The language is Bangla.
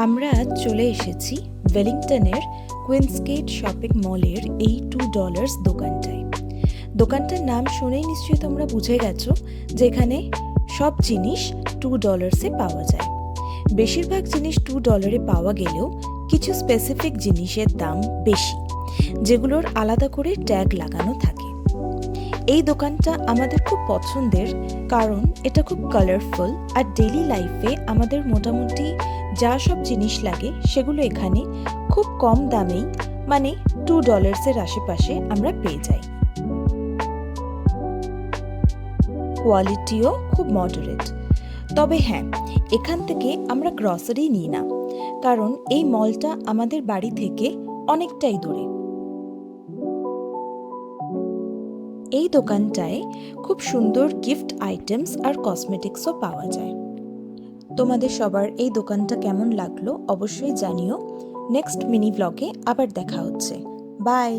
আমরা আজ চলে এসেছি ওয়েলিংটনের কুইন্সগেট শপিং মলের এই $2 দোকানটায়। দোকানটার নাম শুনেই নিশ্চয়ই তোমরা বুঝে গেছো যে এখানে সব জিনিস $2 পাওয়া যায়। বেশিরভাগ জিনিস $2 পাওয়া গেলেও কিছু স্পেসিফিক জিনিসের দাম বেশি, যেগুলোর আলাদা করে ট্যাগ লাগানো থাকে। এই দোকানটা আমাদের খুব পছন্দের, কারণ এটা খুব কালারফুল আর ডেইলি লাইফে আমাদের মোটামুটি যা সব জিনিস লাগে সেগুলো এখানে খুব কম দামেই, মানে $2 আশেপাশে আমরা পেয়ে যাই। কোয়ালিটিও খুব মডারেট। তবে হ্যাঁ, এখান থেকে আমরা গ্রসারি নিই না, কারণ এই মলটা আমাদের বাড়ি থেকে অনেকটাই দূরে। এই দোকানটায় খুব সুন্দর গিফট আইটেমস আর কসমেটিক্সও পাওয়া যায়। তোমাদের সবার এই দোকানটা কেমন লাগলো অবশ্যই জানিও। নেক্সট মিনি ব্লগে আবার দেখা হচ্ছে। বাই।